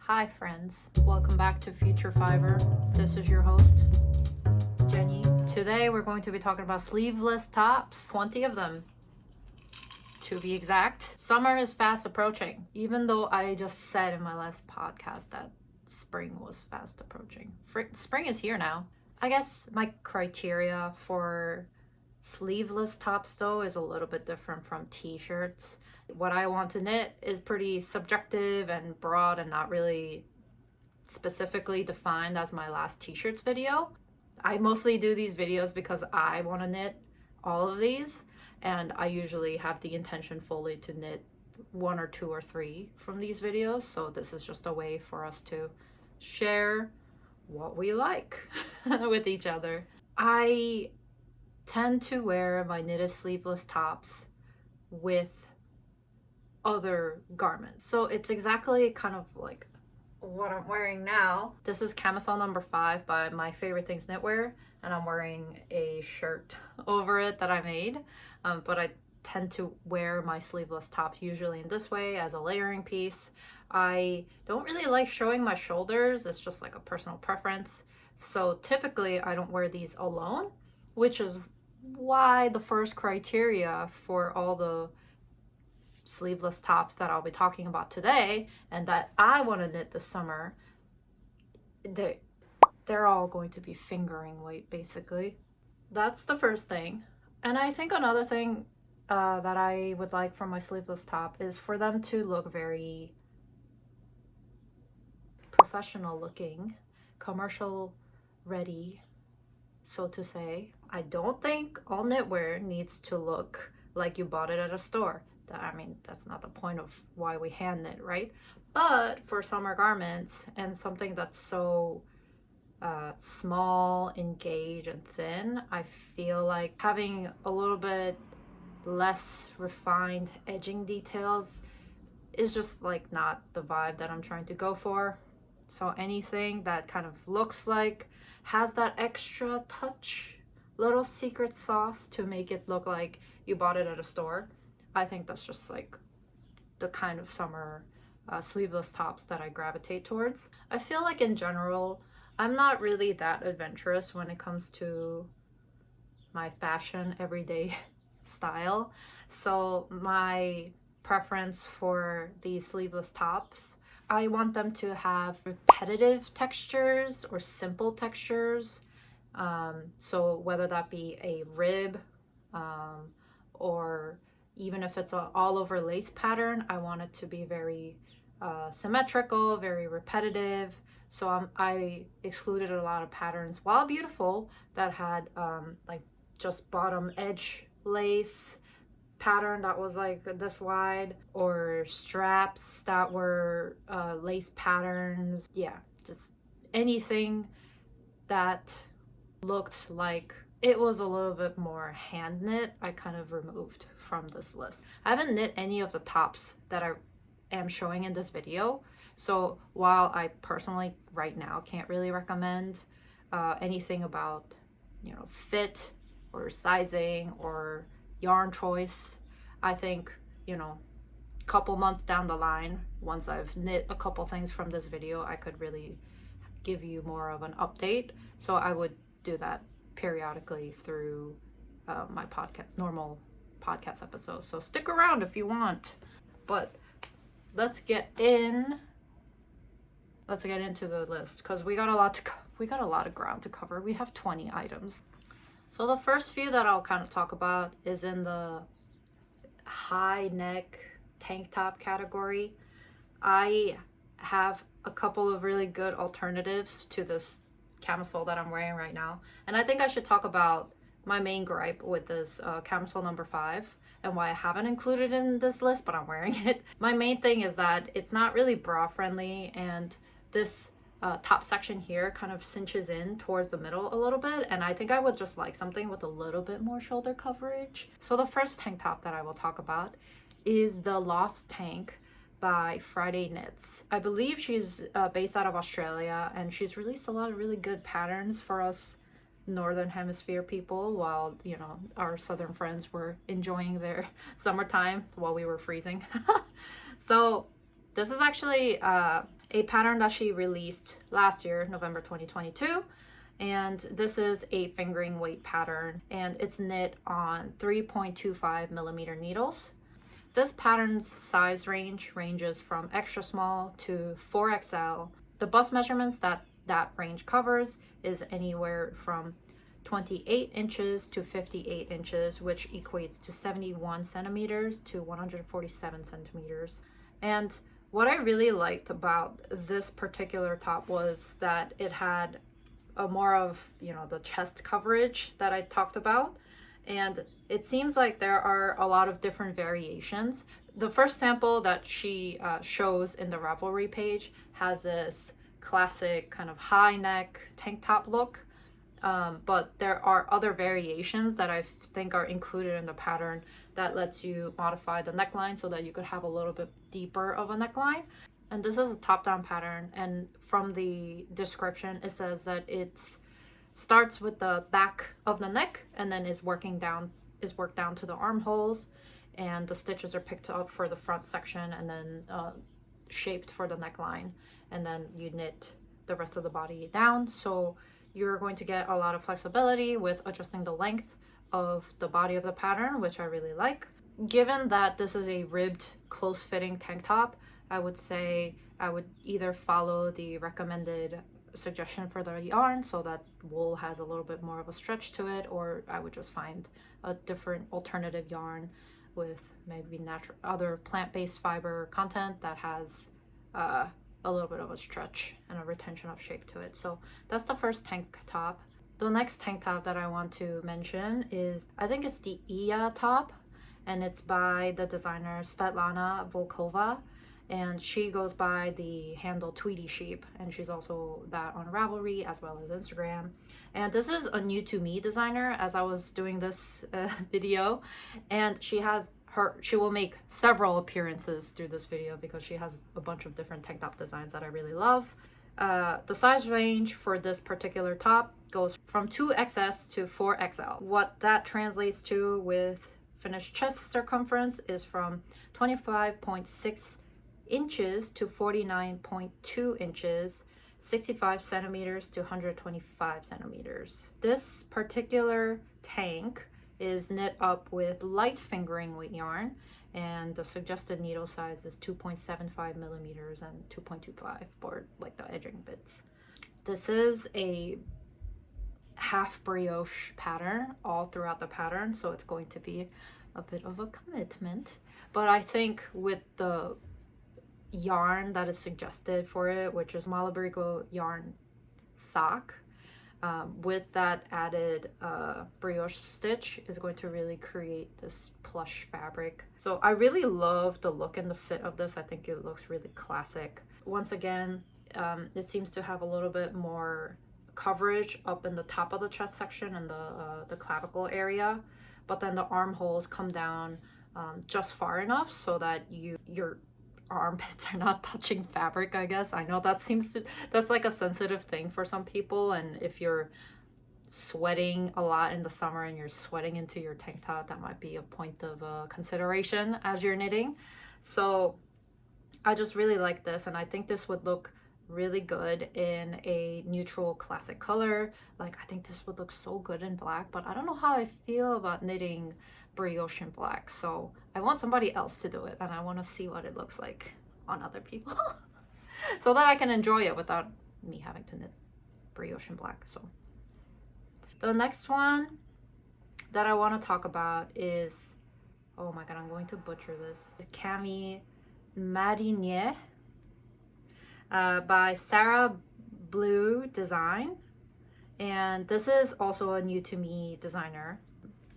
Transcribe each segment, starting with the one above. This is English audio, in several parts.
Hi friends, welcome back to Future Fiber. This is your host, Jenny. Today we're going to be talking about sleeveless tops, 20 of them to be exact. Summer is fast approaching, even though I just said in my last podcast that spring was fast approaching. Spring is here now. I guess my criteria for sleeveless tops though is a little bit different from t-shirts. What I want to knit is pretty subjective and broad and not really specifically defined as my last t-shirts video. I mostly do these videos because I want to knit all of these, and I usually have the intention fully to knit one or two or three from these videos, so this is just a way for us to share what we like with each other. I tend to wear my knitted sleeveless tops with other garments, so it's exactly kind of like what I'm wearing now. This is camisole number 5 by My Favorite Things Knitwear, and I'm wearing a shirt over it that I made, but I tend to wear my sleeveless tops usually in this way as a layering piece. I don't really like showing my shoulders, it's just like a personal preference, so typically I don't wear these alone, which is why the first criteria for all the sleeveless tops that I'll be talking about today and that I want to knit this summer, they're all going to be fingering weight basically. That's the first thing. And I think another thing that I would like from my sleeveless top is for them to look very professional looking, commercial ready, so to say. I don't think all knitwear needs to look like you bought it at a store. I mean, that's not the point of why we hand knit, right? But for summer garments and something that's so small, engaged, and thin, I feel like having a little bit less refined edging details is just like not the vibe that I'm trying to go for. So anything that kind of looks like has that extra touch, little secret sauce to make it look like you bought it at a store, I think that's just like the kind of summer sleeveless tops that I gravitate towards. I feel like in general, I'm not really that adventurous when it comes to my fashion everyday style. So my preference for these sleeveless tops, I want them to have repetitive textures or simple textures. So whether that be a rib or even if it's an all over lace pattern, I want it to be very symmetrical, very repetitive. So I excluded a lot of patterns, while beautiful, that had like just bottom edge lace pattern that was like this wide, or straps that were lace patterns. Yeah, just anything that looked like it was a little bit more hand knit, I kind of removed from this list. I haven't knit any of the tops that I am showing in this video, so while I personally right now can't really recommend anything about, you know, fit or sizing or yarn choice, I think, you know, a couple months down the line, once I've knit a couple things from this video, I could really give you more of an update. So I would do that periodically through my normal podcast episodes, so stick around if you want. But let's get into the list, because we got a lot of ground to cover. We have 20 items. So the first few that I'll kind of talk about is in the high neck tank top category. I have a couple of really good alternatives to this camisole that I'm wearing right now, and I think I should talk about my main gripe with this camisole number 5 and why I haven't included it in this list, but I'm wearing it. My main thing is that it's not really bra friendly, and this top section here kind of cinches in towards the middle a little bit, and I think I would just like something with a little bit more shoulder coverage. So the first tank top that I will talk about is the Lost Tank by Friday Knits. I believe she's based out of Australia, and she's released a lot of really good patterns for us northern hemisphere people, while, you know, our southern friends were enjoying their summertime while we were freezing. So this is actually a pattern that she released last year, November 2022. And this is a fingering weight pattern, and it's knit on 3.25 millimeter needles. This pattern's size ranges from extra small to 4XL. The bust measurements that range covers is anywhere from 28 inches to 58 inches, which equates to 71 centimeters to 147 centimeters. And what I really liked about this particular top was that it had a more of, you know, the chest coverage that I talked about. And it seems like there are a lot of different variations. The first sample that she shows in the Ravelry page has this classic kind of high neck tank top look. But there are other variations that I think are included in the pattern that lets you modify the neckline so that you could have a little bit deeper of a neckline. And this is a top-down pattern, and from the description it says that it starts with the back of the neck and then is worked down to the armholes, and the stitches are picked up for the front section and then shaped for the neckline, and then you knit the rest of the body down. So you're going to get a lot of flexibility with adjusting the length of the body of the pattern, which I really like. Given that this is a ribbed close-fitting tank top, I would say I would either follow the recommended suggestion for the yarn so that wool has a little bit more of a stretch to it, or I would just find a different alternative yarn with maybe natural other plant-based fiber content that has a little bit of a stretch and a retention of shape to it. So that's the first tank top. The next tank top that I want to mention is, I think it's the Iiya top, and it's by the designer Svetlana Volkova, and she goes by the handle Tweety Sheep, and she's also that on Ravelry as well as Instagram. And this is a new to me designer as I was doing this video, and she will make several appearances through this video because she has a bunch of different tank top designs that I really love. The size range for this particular top goes from 2XS to 4XL. What that translates to with finished chest circumference is from 25.6 inches to 49.2 inches, 65 centimeters to 125 centimeters. This particular tank is knit up with light fingering weight yarn, and the suggested needle size is 2.75 millimeters and 2.25 for like the edging bits. This is a half brioche pattern all throughout the pattern, so it's going to be a bit of a commitment, but I think with the yarn that is suggested for it, which is Malabrigo yarn sock, with that added brioche stitch, is going to really create this plush fabric. So I really love the look and the fit of this. I think it looks really classic. Once again, it seems to have a little bit more coverage up in the top of the chest section and the clavicle area, but then the armholes come down just far enough so that your armpits are not touching fabric, I guess. I know that's like a sensitive thing for some people, and if you're sweating a lot in the summer and you're sweating into your tank top, that might be a point of consideration as you're knitting. So I just really like this, and I think this would look really good in a neutral classic color. Like, I think this would look so good in black, but I don't know how I feel about knitting brioche in black, so I want somebody else to do it, and I want to see what it looks like on other people so that I can enjoy it without me having to knit brioche in black. So the next one that I want to talk about is, oh my god, I'm going to butcher this, Cami Mariniére by Sarah Blue Design, and this is also a new to me designer.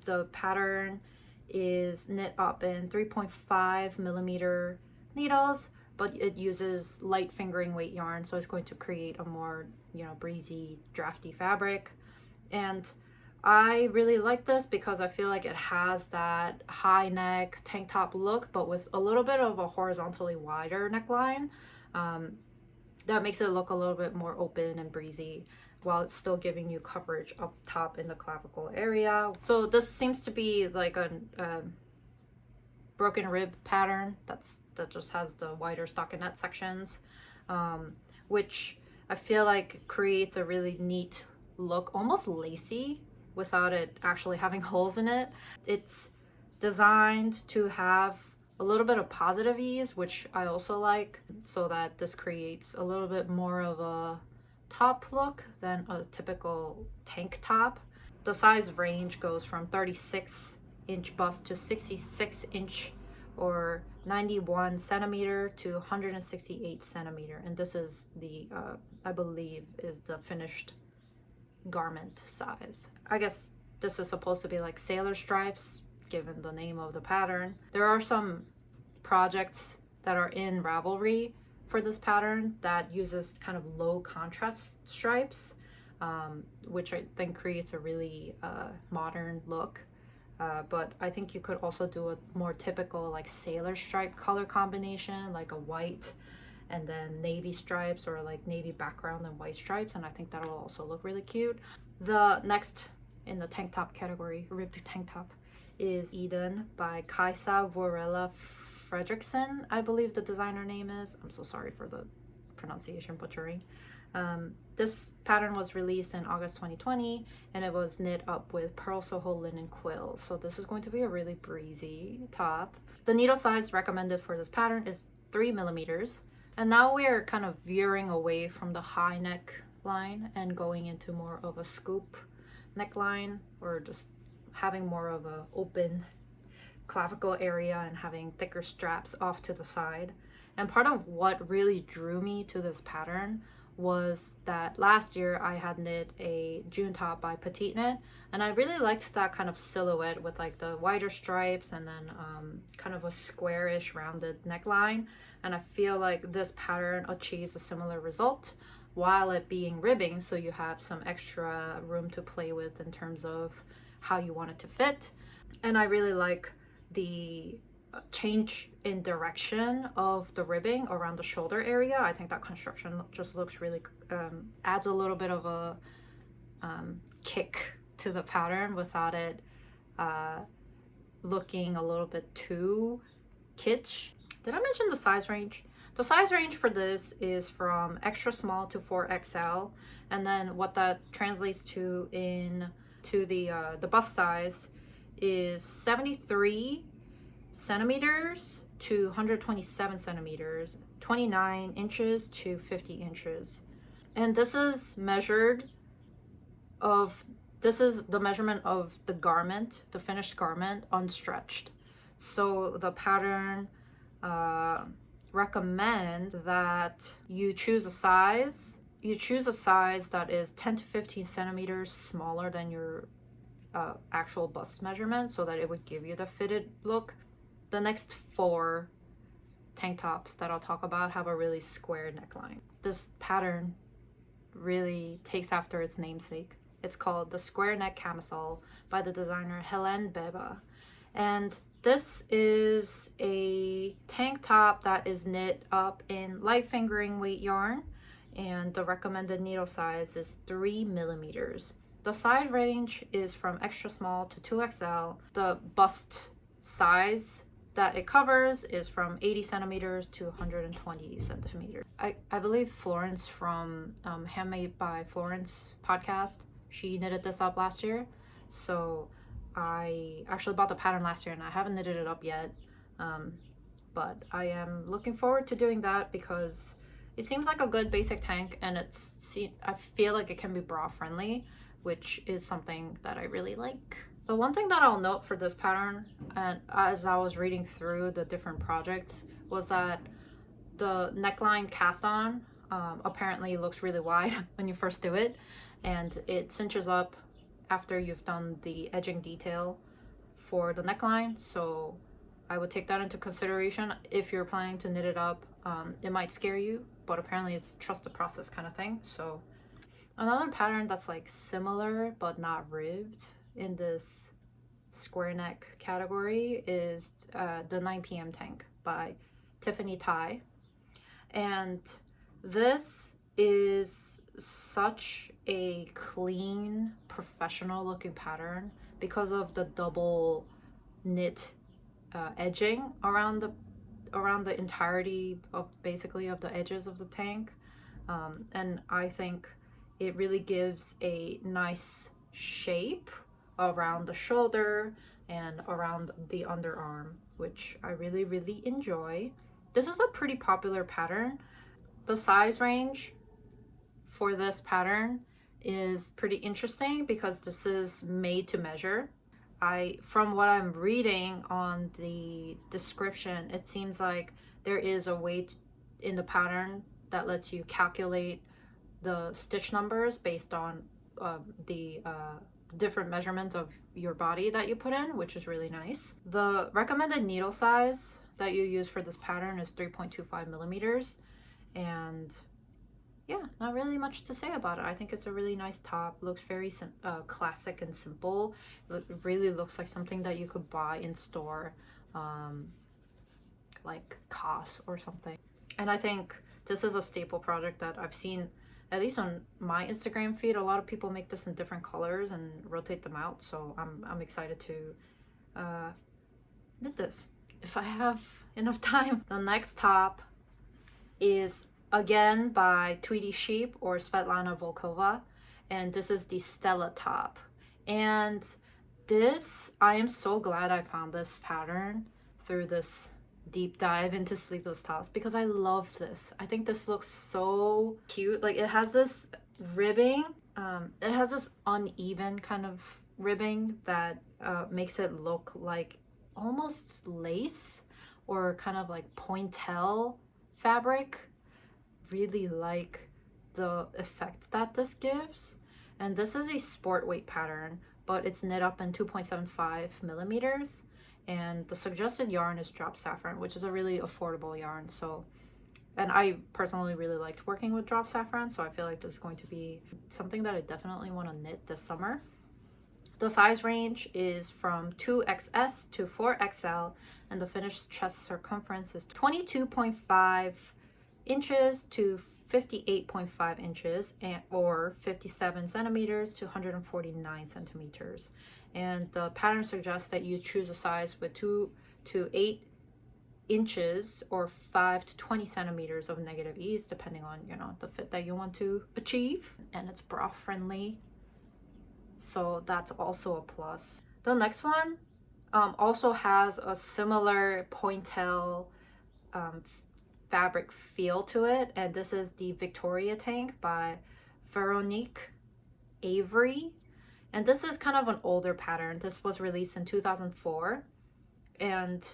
The pattern is knit up in 3.5 millimeter needles, but it uses light fingering weight yarn, so it's going to create a more, you know, breezy, drafty fabric. And I really like this because I feel like it has that high neck tank top look, but with a little bit of a horizontally wider neckline. That makes it look a little bit more open and breezy, while it's still giving you coverage up top in the clavicle area. So this seems to be like a broken rib pattern that just has the wider stockinette sections. which I feel like creates a really neat look, almost lacy without it actually having holes in it. It's designed to have a little bit of positive ease, which I also like, so that this creates a little bit more of a top look than a typical tank top. The size range goes from 36-inch bust to 66-inch or 91 centimeter to 168 centimeter, and this is the I believe is the finished garment size. I guess this is supposed to be like sailor stripes given the name of the pattern. There are some projects that are in Ravelry for this pattern that uses kind of low contrast stripes, which I think creates a really modern look. But I think you could also do a more typical like sailor stripe color combination, like a white and then navy stripes, or like navy background and white stripes, and I think that'll also look really cute. The next in the tank top category, ribbed tank top, is Idun by Kaisa Vorella Fredrickson, I believe the designer name is. I'm so sorry for the pronunciation butchering. This pattern was released in August 2020, and it was knit up with Pearl Soho linen quill. So this is going to be a really breezy top. The needle size recommended for this pattern is 3 millimeters. And now we are kind of veering away from the high neckline and going into more of a scoop neckline, or just having more of a open clavicle area and having thicker straps off to the side. And part of what really drew me to this pattern was that last year I had knit a June top by Petite Knit, and I really liked that kind of silhouette with like the wider stripes and then kind of a squarish rounded neckline. And I feel like this pattern achieves a similar result while it being ribbing, so you have some extra room to play with in terms of how you want it to fit. And I really like the change in direction of the ribbing around the shoulder area. I think that construction just looks really adds a little bit of a kick to the pattern without it looking a little bit too kitsch. Did I mention the size range? The size range for this is from extra small to 4XL, and then what that translates to the bust size is 73 centimeters to 127 centimeters, 29 inches to 50 inches. And this is the measurement of the garment, the finished garment, unstretched. So the pattern recommends that you choose a size that is 10 to 15 centimeters smaller than your actual bust measurement, so that it would give you the fitted look. The next 4 tank tops that I'll talk about have a really square neckline. This pattern really takes after its namesake. It's called the Square Neck Camisole by the designer Helene Beba. And this is a tank top that is knit up in light fingering weight yarn, and the recommended needle size is 3 millimeters. The side range is from extra small to 2XL. The bust size that it covers is from 80 centimeters to 120 centimeters. I believe Florence from Handmade by Florence podcast, she knitted this up last year. So I actually bought the pattern last year and I haven't knitted it up yet. But I am looking forward to doing that because it seems like a good basic tank, and I feel like it can be bra friendly, which is something that I really like. The one thing that I'll note for this pattern, and as I was reading through the different projects, was that the neckline cast on apparently looks really wide when you first do it, and it cinches up after you've done the edging detail for the neckline. So I would take that into consideration if you're planning to knit it up. It might scare you, but apparently it's trust the process kind of thing. So another pattern that's like similar but not ribbed in this square neck category is the 9 p.m. tank by Tiffany Tai. And this is such a clean, professional looking pattern because of the double knit edging around around the entirety of basically of the edges of the tank. And I think it really gives a nice shape around the shoulder and around the underarm, which I really, really enjoy. This is a pretty popular pattern. The size range for this pattern is pretty interesting because this is made to measure. From what I'm reading on the description, it seems like there is a way in the pattern that lets you calculate the stitch numbers based on the different measurements of your body that you put in, which is really nice. The recommended needle size that you use for this pattern is 3.25 millimeters, and yeah, not really much to say about it. I think it's a really nice top. Looks very classic and simple. It really looks like something that you could buy in store, like COS or something. And I think this is a staple product that I've seen, at least on my Instagram feed. A lot of people make this in different colors and rotate them out. So I'm excited to knit this if I have enough time. The next top is again by Tweety Sheep or Svetlana Volkova, and this is the Stella top. And this, I am so glad I found this pattern through this deep dive into sleeveless tops, because I love this. I think this looks so cute. Like, it has this ribbing, it has this uneven kind of ribbing that makes it look like almost lace or kind of like pointelle fabric. Really like the effect that this gives. And this is a sport weight pattern, but it's knit up in 2.75 millimeters, and the suggested yarn is drop saffron, which is a really affordable yarn. So, and I personally really liked working with drop saffron, so I feel like this is going to be something that I definitely want to knit this summer. The size range is from 2XS to 4XL, and the finished chest circumference is 22.5 inches to 58.5 inches, or 57 centimeters to 149 centimeters. And the pattern suggests that you choose a size with 2 to 8 inches or 5 to 20 centimeters of negative ease, depending on, you know, the fit that you want to achieve. And it's bra friendly, so that's also a plus. The next one also has a similar pointelle fabric feel to it, and this is the Victoria tank by Veronique Avery. And this is kind of an older pattern. This was released in 2004, and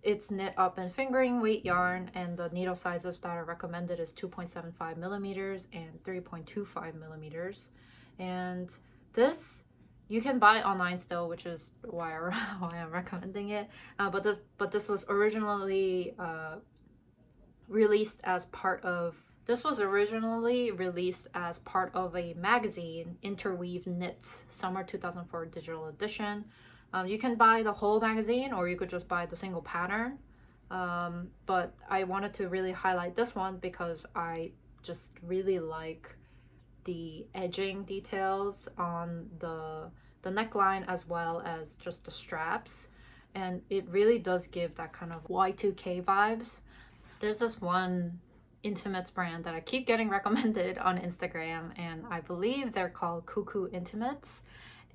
it's knit up in fingering weight yarn, and the needle sizes that are recommended is 2.75 millimeters and 3.25 millimeters. And this you can buy online still, which is why I'm recommending it. But this was originally released as part of a magazine, Interweave Knits Summer 2004 digital edition. You can buy the whole magazine, or you could just buy the single pattern. But I wanted to really highlight this one because I just really like the edging details on the neckline, as well as just the straps. And it really does give that kind of Y2K vibes. There's this one intimates brand that I keep getting recommended on Instagram, and I believe they're called Cuckoo Intimates,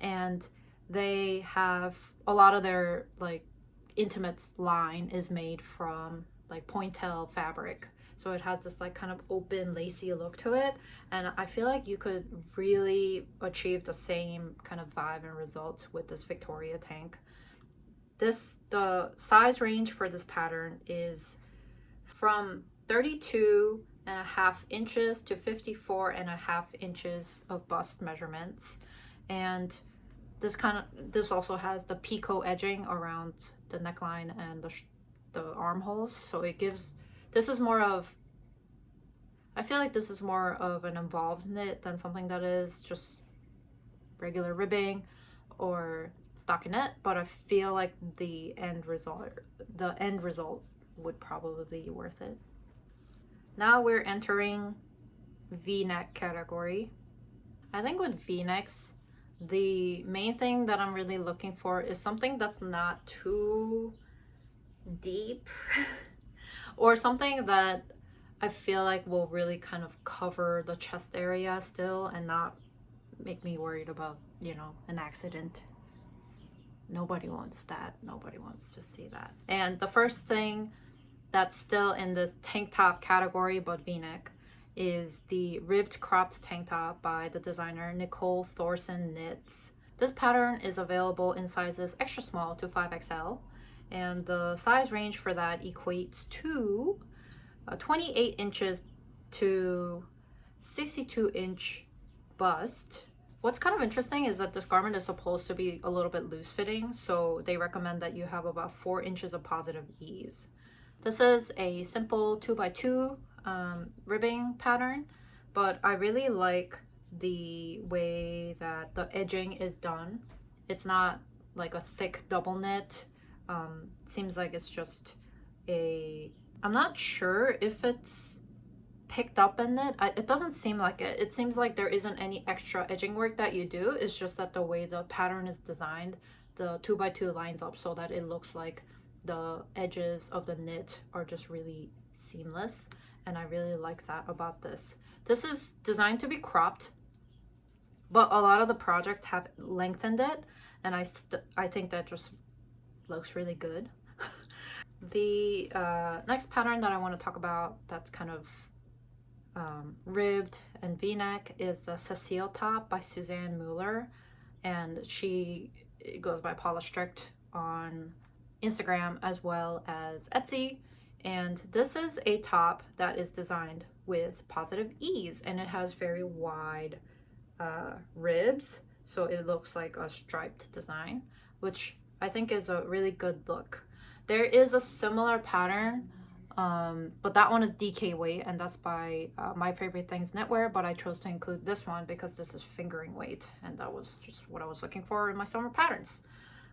and they have a lot of their like intimates line is made from like pointelle fabric, so it has this like kind of open lacy look to it, and I feel like you could really achieve the same kind of vibe and results with this Victoria tank. The size range for this pattern is from 32.5 inches to 54.5 inches of bust measurements. And this also has the picot edging around the neckline and the armholes. So I feel like this is more of an involved knit than something that is just regular ribbing or stockinette, but I feel like the end result would probably be worth it. Now we're entering V-neck category. I think with V-necks, the main thing that I'm really looking for is something that's not too deep or something that I feel like will really kind of cover the chest area still and not make me worried about, you know, an accident. Nobody wants that. Nobody wants to see that. And the first thing that's still in this tank top category but v-neck is the ribbed cropped tank top by the designer Nicole Thorson Knits. This pattern is available in sizes extra small to 5XL, and the size range for that equates to 28 inches to 62-inch bust. What's kind of interesting is that this garment is supposed to be a little bit loose fitting, so they recommend that you have about 4 inches of positive ease. This is a simple 2x2 ribbing pattern, but I really like the way that the edging is done. It's not like a thick double knit. Seems like it's just a, I'm not sure if it's picked up in it. It doesn't seem like it. It seems like there isn't any extra edging work that you do. It's just that the way the pattern is designed, the 2x2 lines up so that it looks like the edges of the knit are just really seamless, and I really like that about this. This is designed to be cropped, but a lot of the projects have lengthened it, and I think that just looks really good. The next pattern that I want to talk about that's kind of ribbed and v-neck is the CÉCILE top by Suzanne Mueller, and she goes by Paula Strict on Instagram as well as Etsy. And this is a top that is designed with positive ease, and it has very wide ribs, so it looks like a striped design, which I think is a really good look. There is a similar pattern, but that one is DK weight, and that's by My Favorite Things Knitwear, but I chose to include this one because this is fingering weight, and that was just what I was looking for in my summer patterns.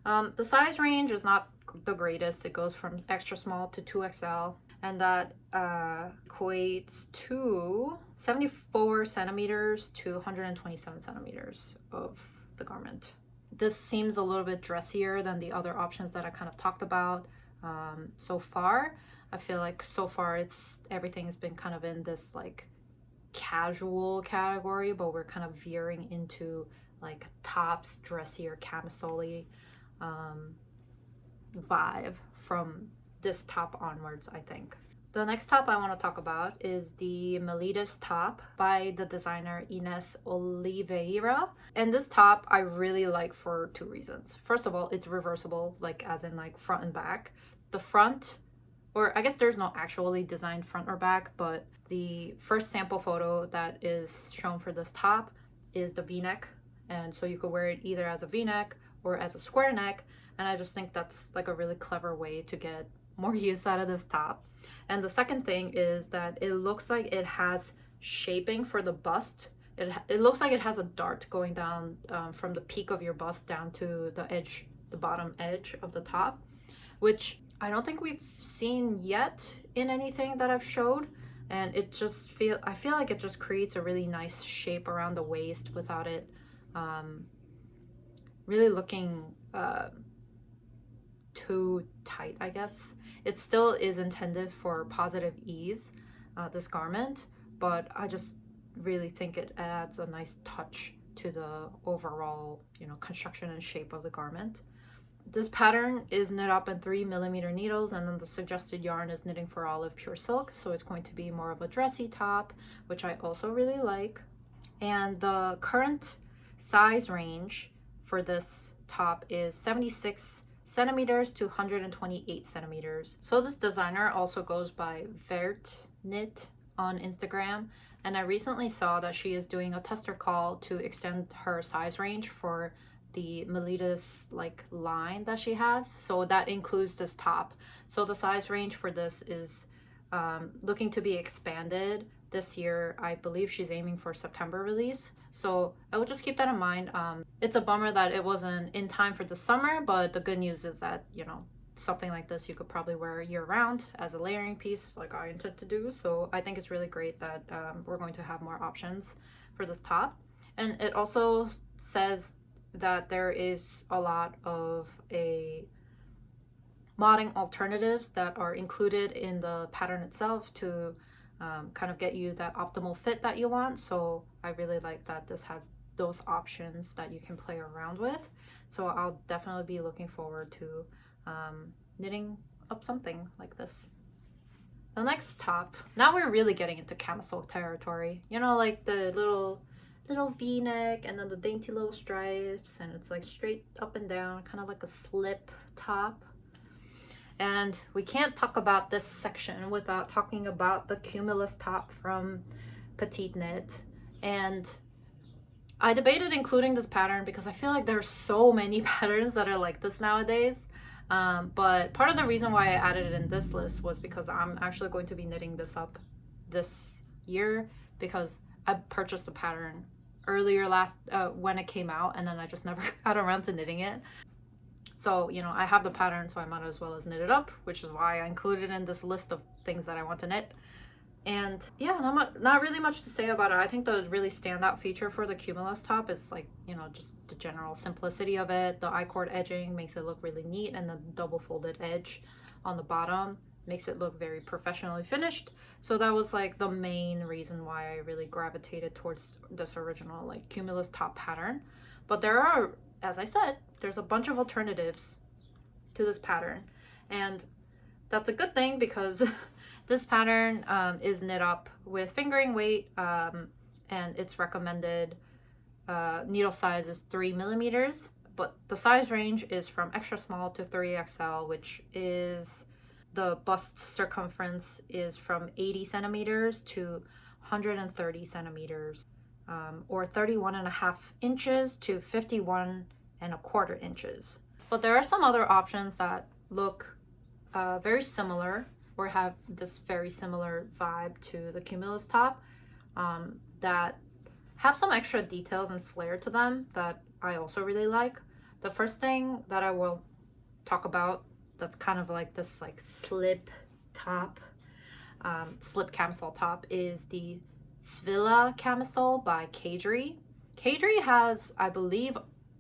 The size range is not the greatest. It goes from extra small to 2XL, and that equates to 74 centimeters to 127 centimeters of the garment. This seems a little bit dressier than the other options that I kind of talked about so far. I feel like so far everything has been kind of in this like casual category, but we're kind of veering into like tops, dressier camisole vibe from this top onwards, I think. The next top I want to talk about is the MELIDES top by the designer Ines Oliveira. And this top I really like for two reasons. First of all, it's reversible, like as in like front and back. The front, or I guess there's no actually designed front or back, but the first sample photo that is shown for this top is the v-neck, and so you could wear it either as a v-neck or as a square neck, and I just think that's like a really clever way to get more use out of this top. And the second thing is that it looks like it has shaping for the bust. It looks like it has a dart going down from the peak of your bust down to the edge, the bottom edge of the top, which I don't think we've seen yet in anything that I've showed. And it just I feel like it just creates a really nice shape around the waist without it really looking too tight, I guess. It still is intended for positive ease, this garment, but I just really think it adds a nice touch to the overall, you know, construction and shape of the garment. This pattern is knit up in 3mm needles, and then the suggested yarn is Knitting for Olive pure silk, so it's going to be more of a dressy top, which I also really like. And the current size range for this top is 76 centimeters to 128 centimeters. So this designer also goes by Vert Knit on Instagram, and I recently saw that she is doing a tester call to extend her size range for the MELIDES like line that she has, so that includes this top. So the size range for this is looking to be expanded this year. I believe she's aiming for September release, so I would just keep that in mind. It's a bummer that it wasn't in time for the summer, but the good news is that, you know, something like this you could probably wear year-round as a layering piece like I intend to do. So I think it's really great that we're going to have more options for this top. And it also says that there is a lot of a modding alternatives that are included in the pattern itself to kind of get you that optimal fit that you want. So I really like that this has those options that you can play around with. So I'll definitely be looking forward to knitting up something like this. The next top, now we're really getting into camisole territory. You know, like the little v-neck and then the dainty little stripes, and it's like straight up and down, kind of like a slip top. And we can't talk about this section without talking about the Cumulus top from Petite Knit. And I debated including this pattern because I feel like there are so many patterns that are like this nowadays. But part of the reason why I added it in this list was because I'm actually going to be knitting this up this year, because I purchased the pattern earlier when it came out, and then I just never got around to knitting it. So, you know, I have the pattern, so I might as well as knit it up, which is why I included it in this list of things that I want to knit. And yeah, not really much to say about it. I think the really standout feature for the Cumulus top is, like, you know, just the general simplicity of it. The I-cord edging makes it look really neat, and the double folded edge on the bottom makes it look very professionally finished. So that was like the main reason why I really gravitated towards this original like Cumulus top pattern. But there are, as I said, there's a bunch of alternatives to this pattern, and that's a good thing because this pattern is knit up with fingering weight, and its recommended needle size is 3 millimeters, but the size range is from extra small to 3XL, which is the bust circumference is from 80 centimeters to 130 centimeters, or 31.5 inches to 51.25 inches. But there are some other options that look very similar or have this very similar vibe to the Cumulus top, that have some extra details and flair to them that I also really like. The first thing that I will talk about that's kind of like this like slip top, slip camisole top, is the Svila Camisole by Caidry. Caidry has, I believe,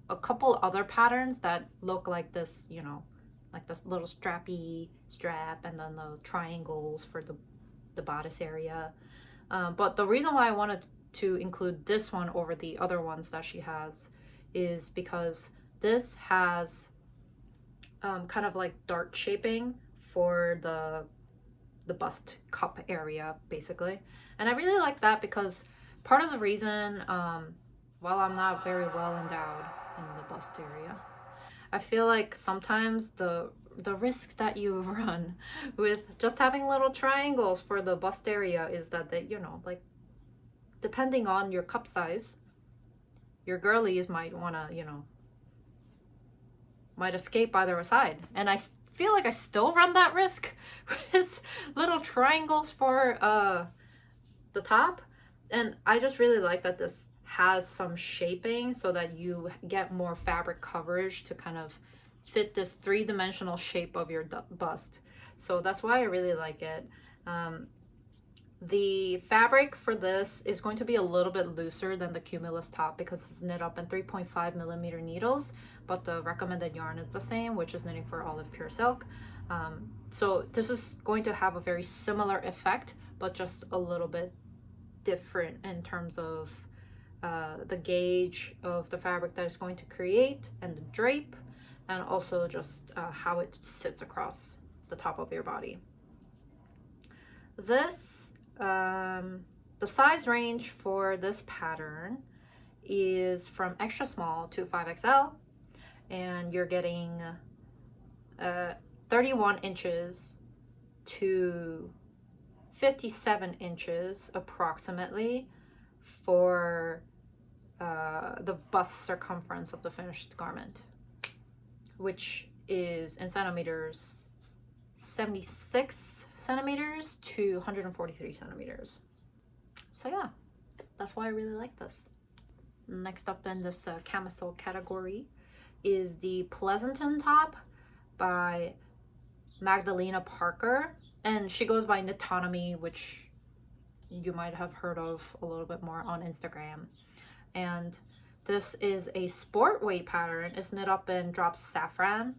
a couple other patterns that look like this, you know, like this little strappy strap and then the triangles for the bodice area. But the reason why I wanted to include this one over the other ones that she has is because this has kind of like dart shaping for the bust cup area, basically. And I really like that because part of the reason, while I'm not very well endowed in the bust area, I feel like sometimes the risk that you run with just having little triangles for the bust area is that they, you know, like, depending on your cup size, your girlies might want to, you know, might escape either side. And I feel like I still run that risk with little triangles for the top. And I just really like that this has some shaping so that you get more fabric coverage to kind of fit this three-dimensional shape of your bust. So that's why I really like it. The fabric for this is going to be a little bit looser than the Cumulus top because it's knit up in 3.5 millimeter needles, but the recommended yarn is the same, which is knitting for olive pure silk. So this is going to have a very similar effect, but just a little bit different in terms of the gauge of the fabric that it's going to create and the drape, and also just how it sits across the top of your body. This the size range for this pattern is from extra small to 5XL, and you're getting 31 inches to 57 inches approximately for the bust circumference of the finished garment, which is in centimeters 76 centimeters to 143 centimeters. So yeah, that's why I really like this. Next up in this camisole category is the Pleasanton top by Magdalena Parker, and she goes by Knitonomy, which you might have heard of a little bit more on Instagram. And this is a sport weight pattern. It's knit up in drop saffron.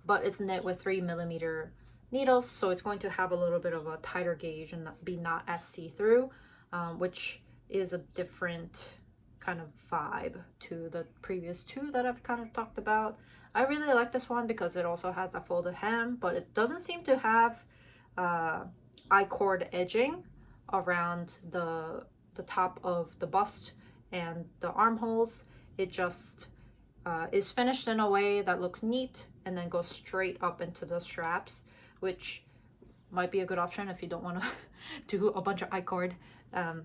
but it's knit with 3mm needles, so it's going to have a little bit of a tighter gauge and be not as see-through, which is a different kind of vibe to the previous two that I've kind of talked about. I really like this one because it also has that folded hem, but it doesn't seem to have I-cord edging around the top of the bust and the armholes. It just is finished in a way that looks neat and then goes straight up into the straps, which might be a good option if you don't want to do a bunch of I-cord.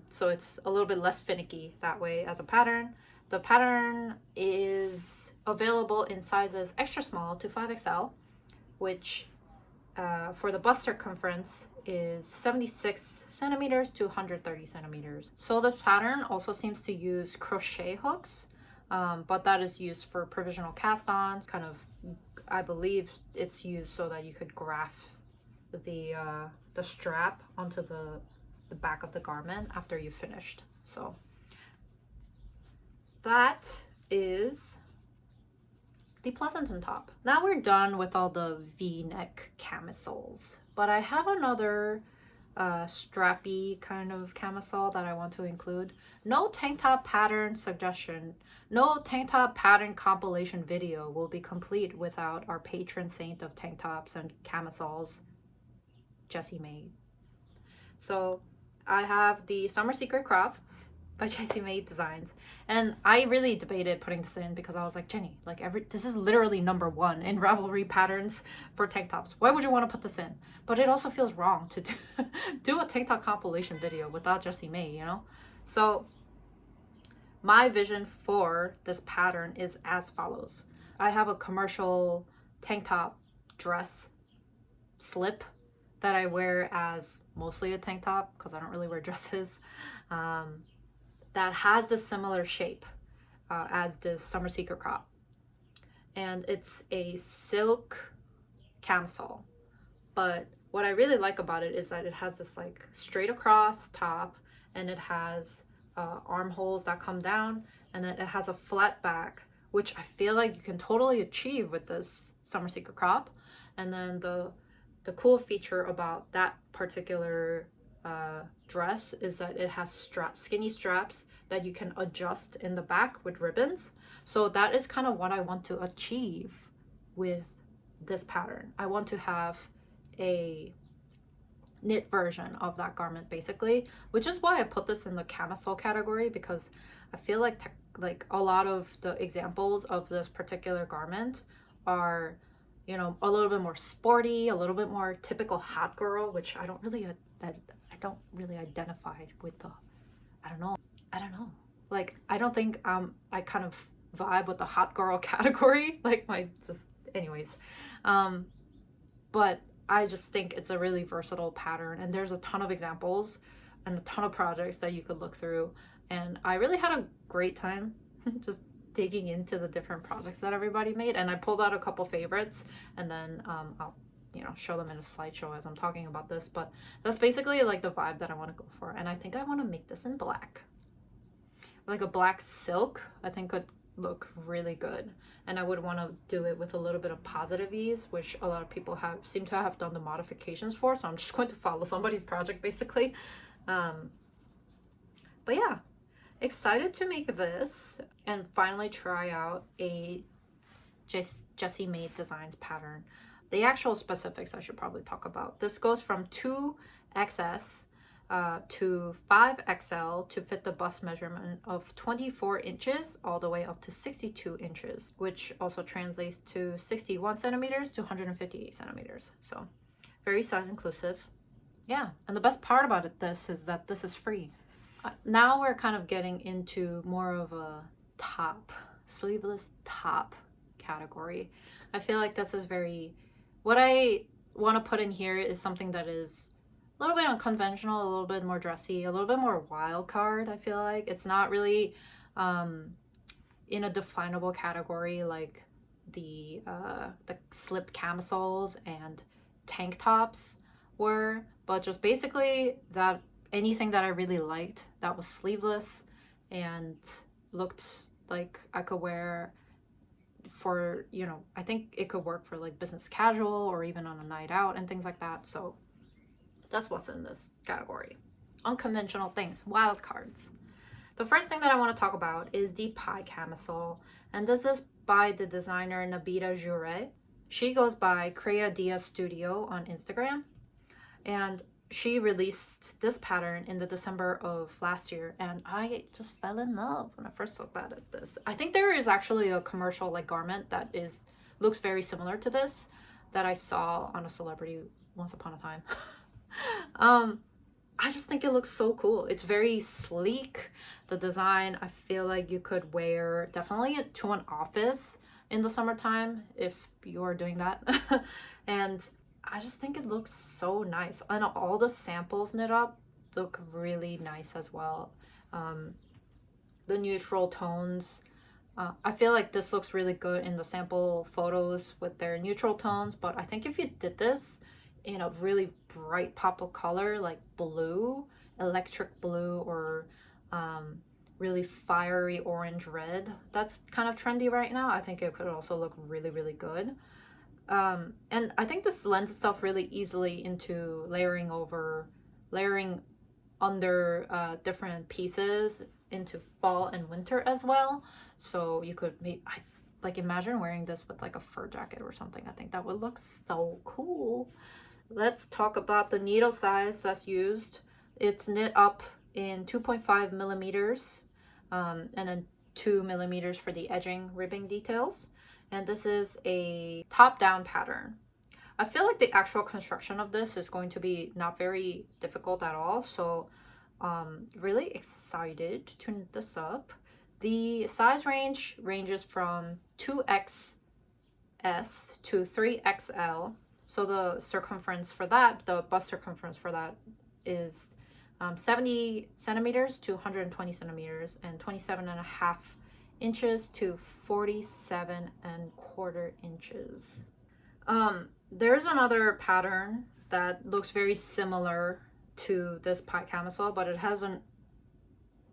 So it's a little bit less finicky that way as a pattern. The pattern is available in sizes extra small to 5XL, which for the bust circumference is 76 centimeters to 130 centimeters. So the pattern also seems to use crochet hooks, but that is used for provisional cast-ons. Kind of, I believe it's used so that you could graft the strap onto the back of the garment after you finished. So that is the Pleasanton top. Now we're done with all the V-neck camisoles, but I have another strappy kind of camisole that I want to include. No tank top pattern suggestion, no tank top pattern compilation video will be complete without our patron saint of tank tops and camisoles, Jessie Maed. So I have the Summer Secret Crop by Jessie Maed Designs, and I really debated putting this in because I was like, Jenny, like this is literally #1 in Ravelry patterns for tank tops. Why would you want to put this in? But it also feels wrong to do a tank top compilation video without Jessie Maed, you know? So my vision for this pattern is as follows. I have a commercial tank top dress slip that I wear as mostly a tank top because I don't really wear dresses, that has the similar shape as the Summer Secret Crop. And it's a silk camisole. But what I really like about it is that it has this like straight across top, and it has armholes that come down, and then it has a flat back, which I feel like you can totally achieve with this Summer Secret Crop. And then the cool feature about that particular dress is that it has straps, skinny straps that you can adjust in the back with ribbons. So that is kind of what I want to achieve with this pattern. I want to have a knit version of that garment basically, which is why I put this in the camisole category, because I feel like a lot of the examples of this particular garment are, you know, a little bit more sporty, a little bit more typical hot girl, which I don't really identify with the, I don't know. Like, I don't think I kind of vibe with the hot girl category, like anyways. But I just think it's a really versatile pattern, and there's a ton of examples and a ton of projects that you could look through. And I really had a great time just digging into the different projects that everybody made, and I pulled out a couple favorites, and then I'll, you know, show them in a slideshow as I'm talking about this. But that's basically like the vibe that I want to go for, and I think I want to make this in black, like a black silk. I think could look really good, and I would want to do it with a little bit of positive ease, which a lot of people seem to have done the modifications for, so I'm just going to follow somebody's project basically. But yeah, excited to make this and finally try out a Jessie Maed Designs pattern. The actual specifics I should probably talk about. This goes from 2XS to 5XL to fit the bust measurement of 24 inches all the way up to 62 inches, which also translates to 61 centimeters to 158 centimeters. So very size inclusive. Yeah, and the best part about this is that this is free. Now we're kind of getting into more of a top, sleeveless top category. I feel like this is what I want to put in here is something that is a little bit unconventional, a little bit more dressy, a little bit more wild card. I feel like it's not really in a definable category like the slip camisoles and tank tops were, but just basically that anything that I really liked that was sleeveless and looked like I could wear for, you know, I think it could work for like business casual or even on a night out and things like that. So that's what's in this category. Unconventional things, wild cards. The first thing that I want to talk about is the pie camisole, and this is by the designer Nabita Jure. She goes by Crea Dia Studio on Instagram, and she released this pattern in the December of last year, and I just fell in love when I first looked at this. I think there is actually a commercial like garment that looks very similar to this that I saw on a celebrity once upon a time. I just think it looks so cool. It's very sleek. The design, I feel like you could wear definitely to an office in the summertime if you are doing that. And I just think it looks so nice. And all the samples knit up look really nice as well. The neutral tones. I feel like this looks really good in the sample photos with their neutral tones, but I think if you did this in a really bright pop of color like blue, electric blue, or really fiery orange red that's kind of trendy right now, I think it could also look really, really good. And I think this lends itself really easily into layering under different pieces into fall and winter as well. So you could imagine wearing this with like a fur jacket or something. I think that would look so cool. Let's talk about the needle size that's used. It's knit up in 2.5 millimeters, and then 2 millimeters for the edging ribbing details. And this is a top-down pattern. I feel like the actual construction of this is going to be not very difficult at all. So really excited to knit this up. The size ranges from 2XS to 3XL. So the circumference for that, the bust circumference for that is 70 centimeters to 120 centimeters and 27.5 inches to 47.25 inches. There's another pattern that looks very similar to this pie camisole, but it has an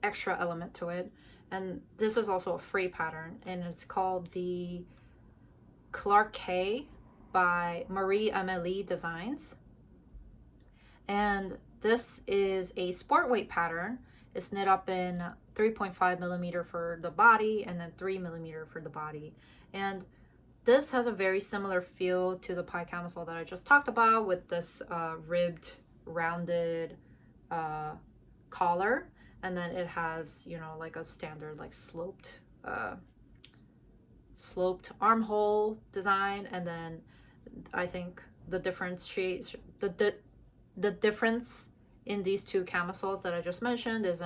extra element to it. And this is also a free pattern, and it's called the Clarckei by Marie-Amélie Designs. And this is a sport weight pattern. It's knit up in 3.5 millimeter for the body and then 3 millimeter for the body. And this has a very similar feel to the pie camisole that I just talked about, with this ribbed, rounded collar. And then it has, you know, like a standard like sloped armhole design. And then I think the difference in these two camisoles that I just mentioned is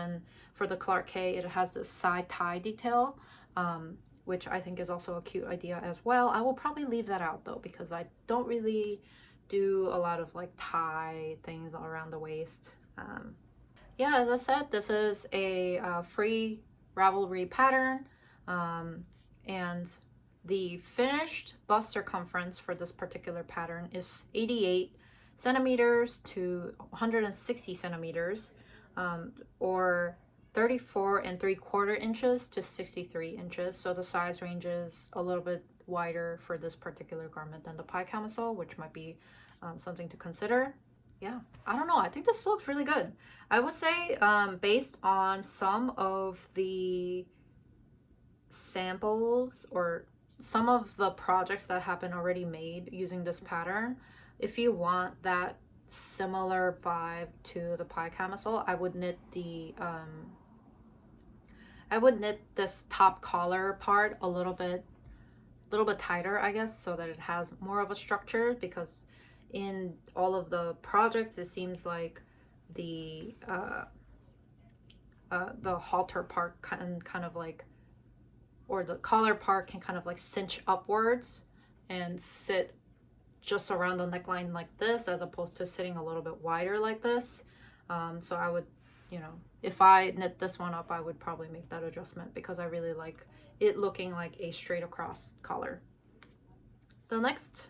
for the Clarckei, it has this side tie detail, which I think is also a cute idea as well. I will probably leave that out though, because I don't really do a lot of like tie things around the waist. Yeah, as I said, this is a free Ravelry pattern, and the finished bust circumference for this particular pattern is 88 centimeters to 160 centimeters, or 34.75 inches to 63 inches. So the size range is a little bit wider for this particular garment than the pie camisole, which might be something to consider. Yeah, I don't know. I think this looks really good. I would say based on some of the samples or some of the projects that have been already made using this pattern, if you want that similar vibe to the pie camisole, I would knit this top collar part a little bit tighter, I guess, so that it has more of a structure, because in all of the projects it seems like the halter part kind of like, or the collar part can kind of like cinch upwards and sit just around the neckline like this, as opposed to sitting a little bit wider like this. So I would, you know, if I knit this one up, I would probably make that adjustment, because I really like it looking like a straight across collar. The next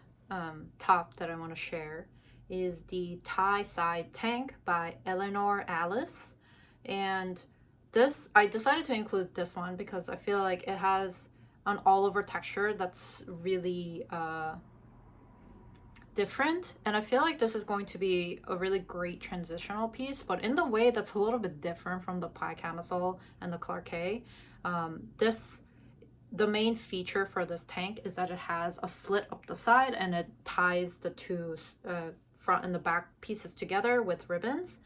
top that I want to share is the tie side tank by Eleanor Alice. And this, I decided to include this one because I feel like it has an all over texture that's really different, and I feel like this is going to be a really great transitional piece, but in the way that's a little bit different from the Pie Camisole and the Clarckei. The main feature for this tank is that it has a slit up the side and it ties the two front and the back pieces together with ribbons.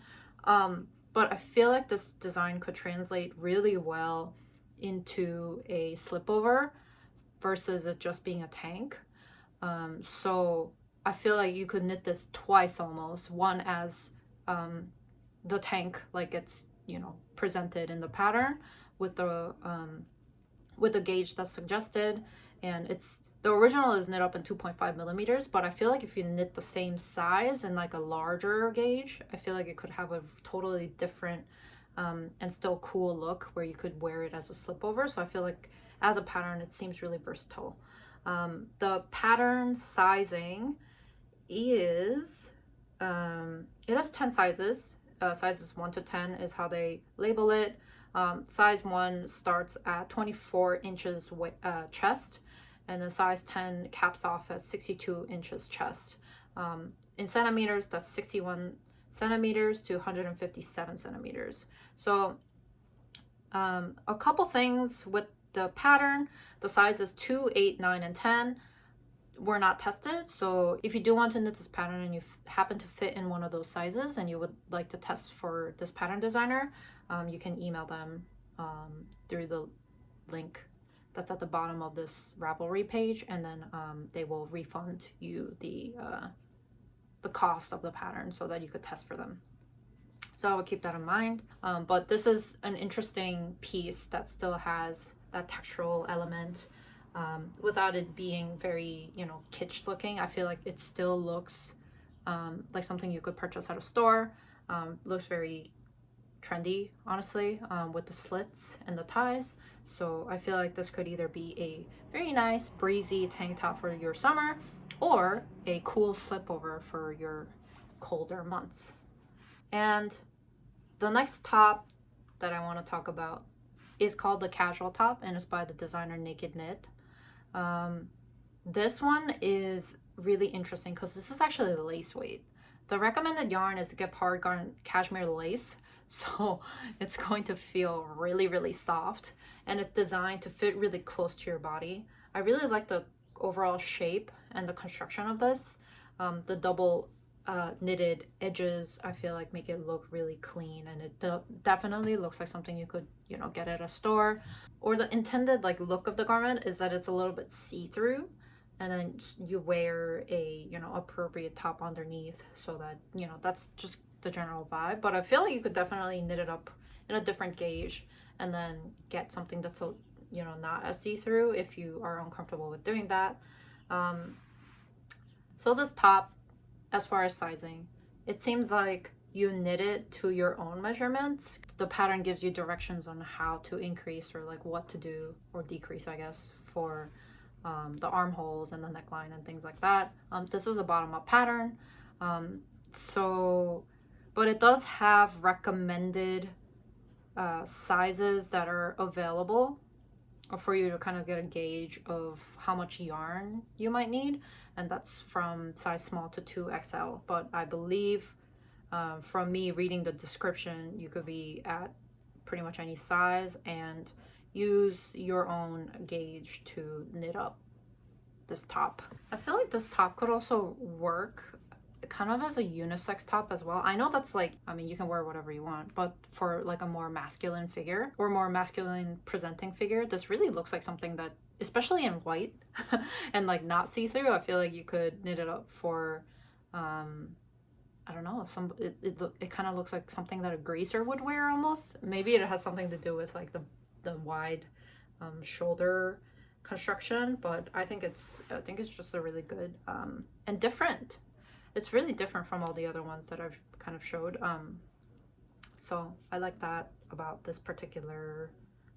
But I feel like this design could translate really well into a slipover versus it just being a tank. So I feel like you could knit this twice almost. One as the tank, like it's, you know, presented in the pattern with the gauge that's suggested, and the original is knit up in 2.5 millimeters, but I feel like if you knit the same size and like a larger gauge, I feel like it could have a totally different and still cool look where you could wear it as a slipover. So I feel like as a pattern, it seems really versatile. The pattern sizing is, it has 10 sizes. Sizes 1 to 10 is how they label it. Size 1 starts at 24 inches chest, and then size 10 caps off at 62 inches chest. In centimeters, that's 61 centimeters to 157 centimeters. So a couple things with the pattern. The sizes 2, 8, 9, and 10 were not tested. So if you do want to knit this pattern and you happen to fit in one of those sizes and you would like to test for this pattern designer, you can email them through the link that's at the bottom of this Ravelry page, and then they will refund you the cost of the pattern so that you could test for them. So I would keep that in mind. But this is an interesting piece that still has that textural element without it being very, you know, kitsch looking. I feel like it still looks like something you could purchase at a store. Looks very trendy, honestly, with the slits and the ties. So I feel like this could either be a very nice breezy tank top for your summer or a cool slipover for your colder months. And the next top that I want to talk about is called the casual top, and it's by the designer Naked Knit. This one is really interesting because this is actually the lace weight. The recommended yarn is Gepard Garn Cashmere Lace, so it's going to feel really, really soft, and it's designed to fit really close to your body. I really like the overall shape and the construction of this. The double knitted edges, I feel like, make it look really clean, and it definitely looks like something you could, you know, get at a store. Or the intended like look of the garment is that it's a little bit see-through, and then you wear a, you know, appropriate top underneath, so that, you know, that's just the general vibe. But I feel like you could definitely knit it up in a different gauge and then get something that's a, you know, not as see-through if you are uncomfortable with doing that. So this top, as far as sizing, it seems like you knit it to your own measurements. The pattern gives you directions on how to increase or like what to do or decrease, I guess, for the armholes and the neckline and things like that. This is a bottom-up pattern. But it does have recommended sizes that are available for you to kind of get a gauge of how much yarn you might need, and that's from size small to 2XL. But I believe from me reading the description, you could be at pretty much any size and use your own gauge to knit up this top. I feel like this top could also work kind of as a unisex top as well. I know that's like, I mean, you can wear whatever you want, but for like a more masculine figure or more masculine presenting figure, this really looks like something that, especially in white and like not see-through, I feel like you could knit it up for I don't know, it kind of looks like something that a greaser would wear almost. Maybe it has something to do with like the wide shoulder construction, but I think it's just a really good and different. It's really different from all the other ones that I've kind of showed. So I like that about this particular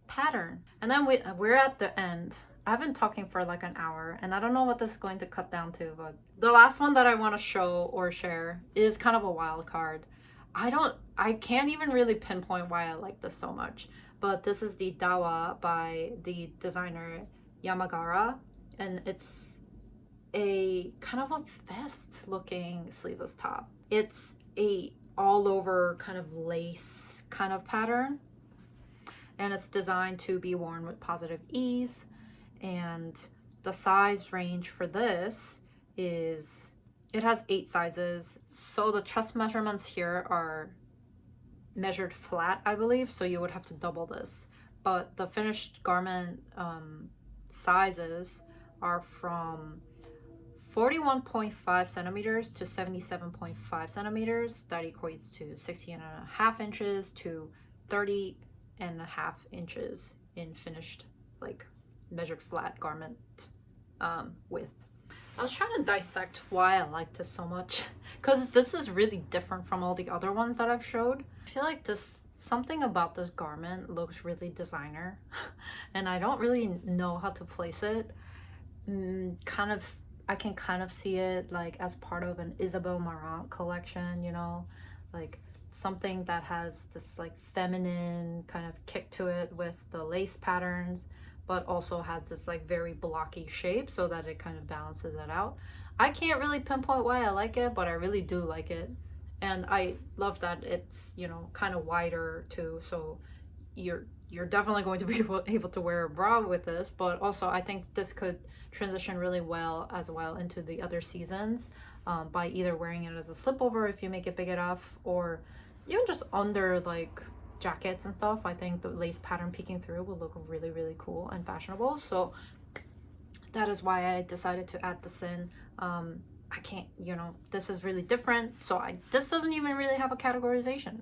pattern. And then we're at the end. I've been talking for like an hour, and I don't know what this is going to cut down to, but the last one that I want to show or share is kind of a wild card. I can't even really pinpoint why I like this so much, but this is the Dawa by the designer Yamagara, and it's a kind of a vest looking sleeveless top. It's a all over kind of lace kind of pattern, and it's designed to be worn with positive ease. And the size range for this is, it has 8 sizes. So the chest measurements here are measured flat, I believe, so you would have to double this. But the finished garment sizes are from 41.5 centimeters to 77.5 centimeters. That equates to 16.5 inches to 30.5 inches in finished, like, measured flat garment width. I was trying to dissect why I like this so much, because this is really different from all the other ones that I've showed. I feel like something about this garment looks really designer and I don't really know how to place it. I can kind of see it like as part of an Isabel Marant collection, you know, like something that has this like feminine kind of kick to it with the lace patterns, but also has this like very blocky shape so that it kind of balances it out. I can't really pinpoint why I like it, but I really do like it. And I love that it's, you know, kind of wider too, so you're definitely going to be able to wear a bra with this. But also I think this could transition really well as well into the other seasons, by either wearing it as a slipover if you make it big enough, or even just under like jackets and stuff. I think the lace pattern peeking through will look really, really cool and fashionable. So that is why I decided to add this in. I can't, you know, this is really different, so this doesn't even really have a categorization.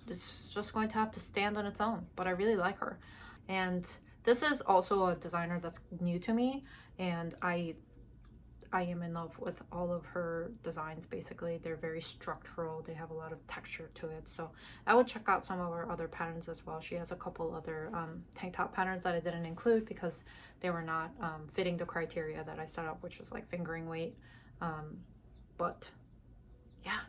It's just going to have to stand on its own, but I really like her. And this is also a designer that's new to me, and I am in love with all of her designs. Basically, they're very structural, they have a lot of texture to it, so I would check out some of her other patterns as well. She has a couple other tank top patterns that I didn't include because they were not fitting the criteria that I set up, which is like fingering weight. But yeah,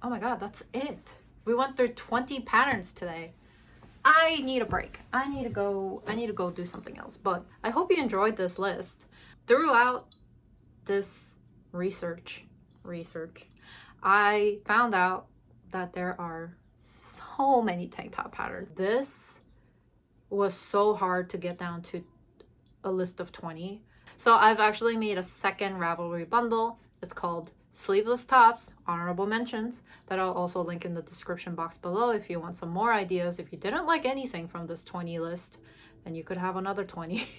oh my god, that's it. We went through 20 patterns today. I need a break. I need to go do something else. But I hope you enjoyed this list. Throughout this research, I found out that there are so many tank top patterns. This was so hard to get down to a list of 20. So I've actually made a second Ravelry bundle. It's called Sleeveless Tops, Honorable Mentions, that I'll also link in the description box below if you want some more ideas. If you didn't like anything from this 20 list, then you could have another 20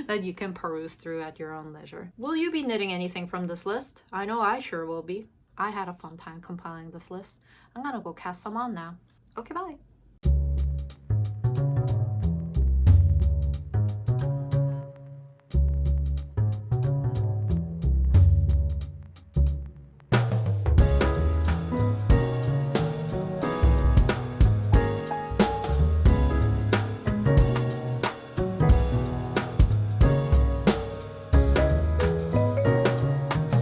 that you can peruse through at your own leisure. Will you be knitting anything from this list? I know I sure will be. I had a fun time compiling this list. I'm gonna go cast some on now. Okay, bye.